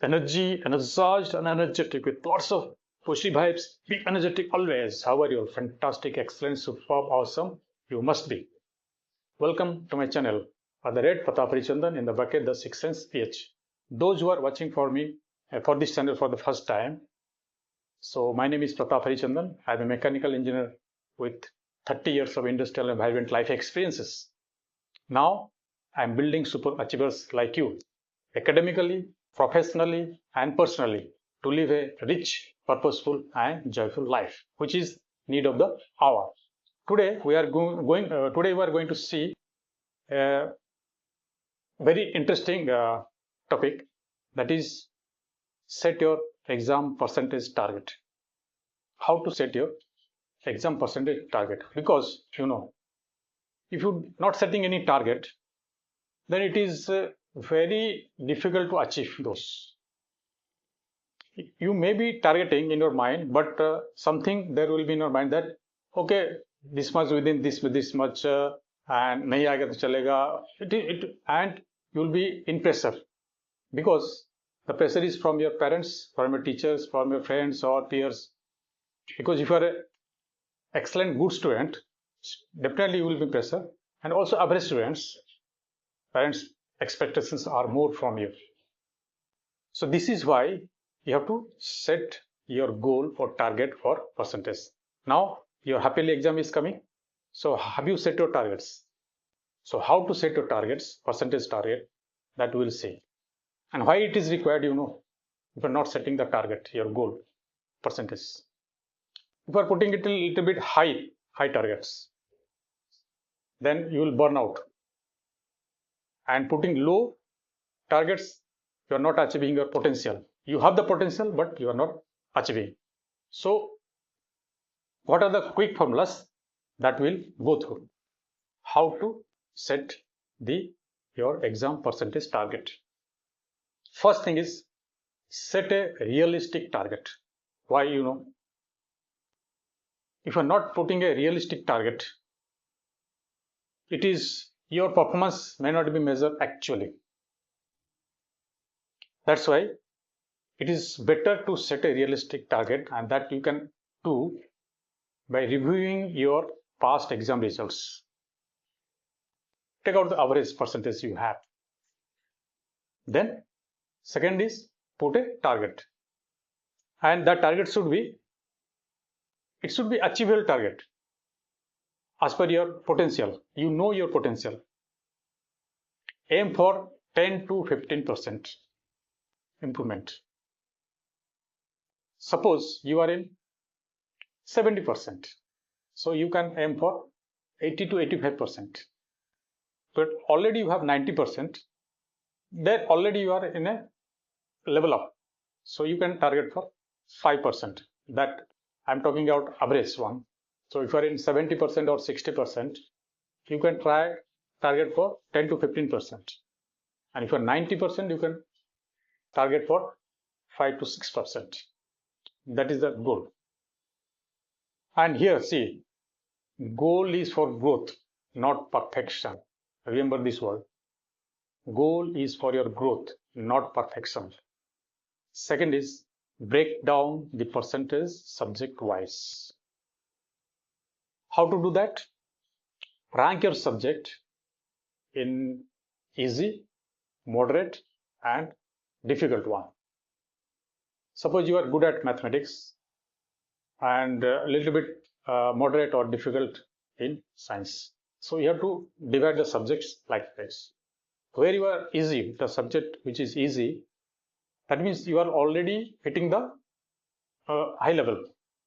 energized and energetic with lots of positive vibes. Be energetic always. How are you? Fantastic, excellent, superb, awesome. You must be. Welcome to my channel. At the rate Pratap Harichandan in the bucket the Sixth Sense PH. Those who are watching for me for this channel for the first time. So my name is Pratap Harichandan. I am a mechanical engineer with 30 years of industrial and vibrant life experiences. Now I am building super achievers like you, academically, professionally, and personally, to live a rich, purposeful, and joyful life, which is need of the hour. Today we are going to see a very interesting topic, that is set your exam percentage target. How to set your exam percentage target? Because if you're not setting any target, then it is very difficult to achieve those. You may be targeting in your mind, but something there will be in your mind that okay, this much within this much and nahi aega to chalega, and you will be in pressure, because the pressure is from your parents, from your teachers, from your friends or peers. Because if you are an excellent good student, definitely you will be pressure, and also average students, parents expectations are more from you. So this is why you have to set your goal or target for percentage. Now your happily exam is coming. So have you set your targets? So how to set your targets, percentage target, that we will see. And why it is required, if you are not setting the target, your goal, percentage. If you are putting it a little bit high targets, then you will burn out. And putting low targets, you are not achieving your potential. You have the potential, but you are not achieving. So what are the quick formulas that we'll go through? How to set your exam percentage target. First thing is, set a realistic target. Why? If you're not putting a realistic target, it is your performance may not be measured actually. That's why it is better to set a realistic target, and that you can do by reviewing your past exam results. Take out the average percentage you have. Then second is, put a target, and that target should be achievable target as per your potential. You know your potential. Aim for 10 to 15% improvement. Suppose you are in 70%, so you can aim for 80 to 85%. But already you have 90%, then already you are in a level up. So you can target for 5%. That I'm talking about average one. So if you are in 70% or 60%, you can try target for 10 to 15%. And if you are 90%, you can target for 5 to 6%. That is the goal. And here, see, goal is for growth, not perfection. Remember this word. Goal is for your growth, not perfection. Second is, break down the percentage subject wise. How to do that? Rank your subject in easy, moderate, and difficult one. Suppose you are good at mathematics and a little bit moderate or difficult in science. So you have to divide the subjects like this. Where you are easy, the subject which is easy, that means you are already hitting the high level.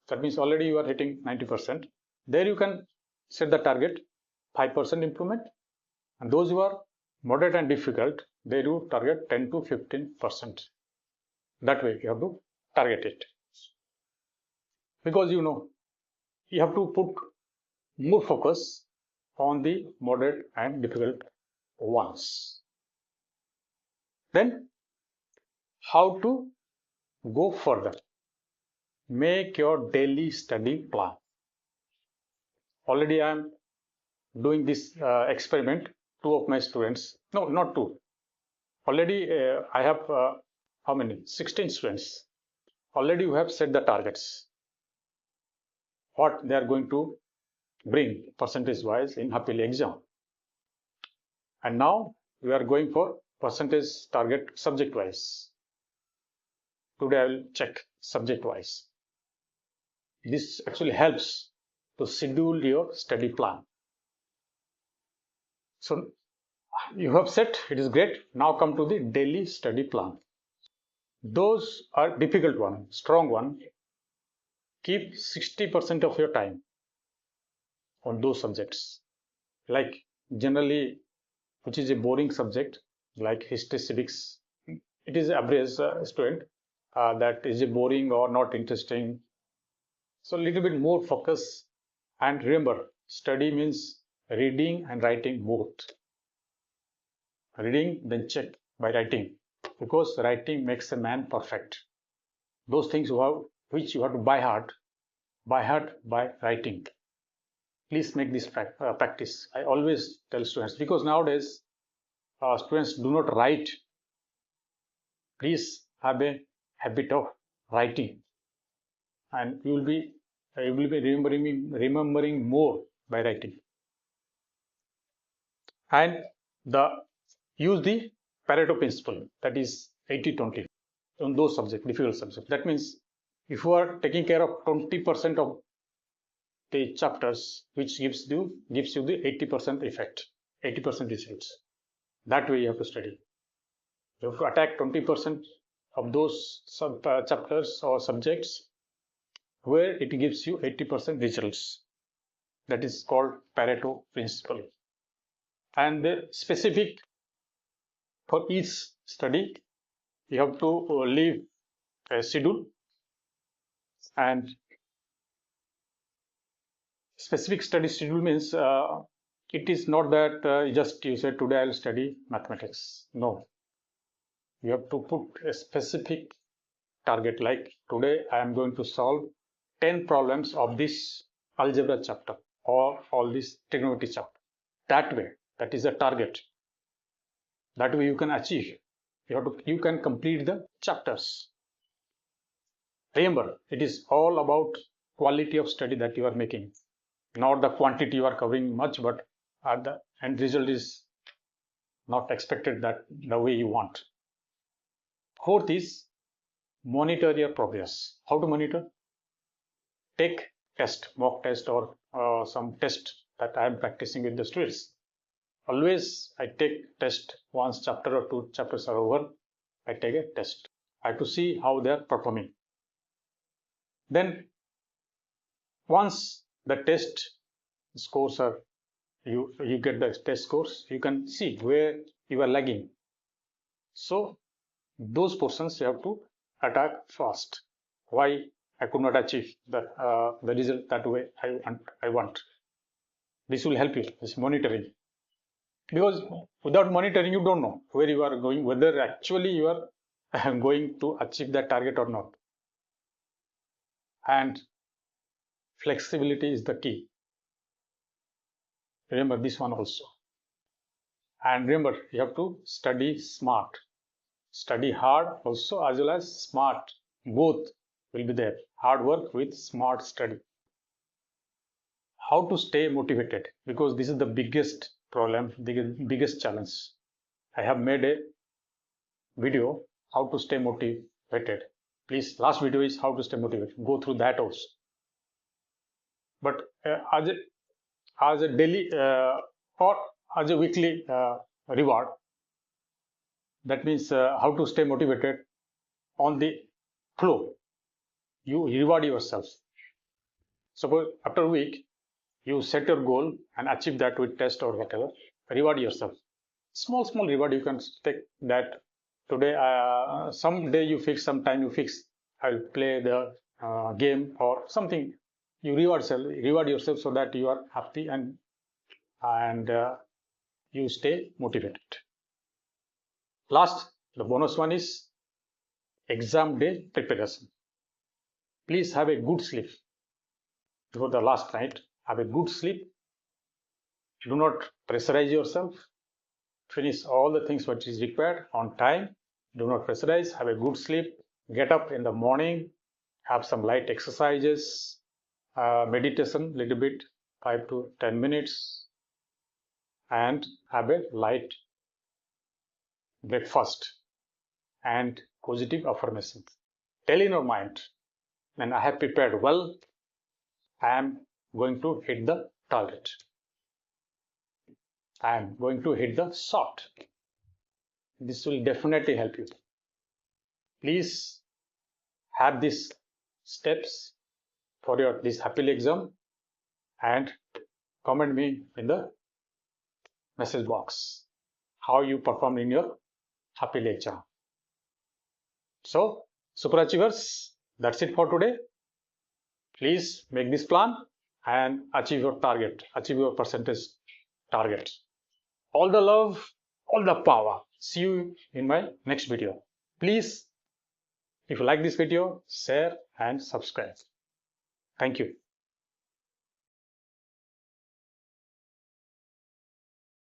That means already you are hitting 90%. There you can set the target 5% improvement. And those who are moderate and difficult, they do target 10 to 15%. That way you have to target it. Because you have to put more focus on the moderate and difficult ones. Then how to go further? Make your daily study plan. Already I am doing this experiment. Two of my students, no, not two. Already I have how many? 16 students. Already you have set the targets, what they are going to bring percentage wise in happily exam. And now we are going for percentage target subject wise. Today I will check subject wise. This actually helps to schedule your study plan. So you have set, it is great. Now come to the daily study plan. Those are difficult one, strong one. Keep 60% of your time on those subjects. Like generally, which is a boring subject, like history, civics, it is average student that is a boring or not interesting. So a little bit more focus. And remember, study means reading and writing both. Reading, then check by writing, because writing makes a man perfect. Those things which you have to by heart by writing. Please make this practice. I always tell students, because nowadays students do not write. Please have a habit of writing, and you will be remembering more by writing. And use the Pareto principle, that is 80-20 on those subjects, difficult subjects. That means if you are taking care of 20% of the chapters, which gives you the 80% effect, 80% results. That way you have to study. You have to attack 20% of those chapters or subjects where it gives you 80% results. That is called Pareto principle. And the specific for each study, you have to leave a schedule, and specific study schedule means it is not that just you say today I'll study mathematics. No, you have to put a specific target, like today I am going to solve 10 problems of this algebra chapter or all this trigonometry chapter. That way, that is a target. That way you can achieve. You can complete the chapters. Remember, it is all about quality of study that you are making, not the quantity you are covering much, but at the end result is not expected that the way you want. Fourth is monitor your progress. How to monitor? Take test, mock test, or some test that I am practicing with the students. Always I take test once chapter or two chapters are over. I take a test. I have to see how they are performing. Then once the test scores are, you get the test scores, you can see where you are lagging. So those portions you have to attack fast. Why I could not achieve the result that way I want. This will help you, this monitoring. Because without monitoring, you don't know where you are going, whether actually you are going to achieve that target or not. And flexibility is the key. Remember this one also. And remember, you have to study smart. Study hard also, as well as smart. Both will be there. Hard work with smart study. How to stay motivated? Because this is the biggest problem, the biggest challenge. I have made a video how to stay motivated. Please, last video is how to stay motivated. Go through that also. But as a daily or as a weekly reward, that means how to stay motivated on the flow. You reward yourself. Suppose after a week you set your goal and achieve that with test or whatever, reward yourself. Small reward you can take that. Today some day you fix, some time you fix, I'll play the game or something. You reward yourself so that you are happy and you stay motivated. Last, the bonus one is exam day preparation. Please have a good sleep before the last night. Have a good sleep. Do not pressurize yourself. Finish all the things which is required on time. Do not pressurize. Have a good sleep. Get up in the morning. Have some light exercises. Meditation, little bit, 5 to 10 minutes. And have a light breakfast and positive affirmations. Tell in your mind, when I have prepared well, I am going to hit the target. I am going to hit the shot. This will definitely help you. Please have these steps for your this happily exam and comment me in the message box how you performed in your happily exam. So, super achievers, that's it for today. Please make this plan and achieve your target, achieve your percentage target. All the love, all the power. See you in my next video. Please, if you like this video, share and subscribe. Thank you.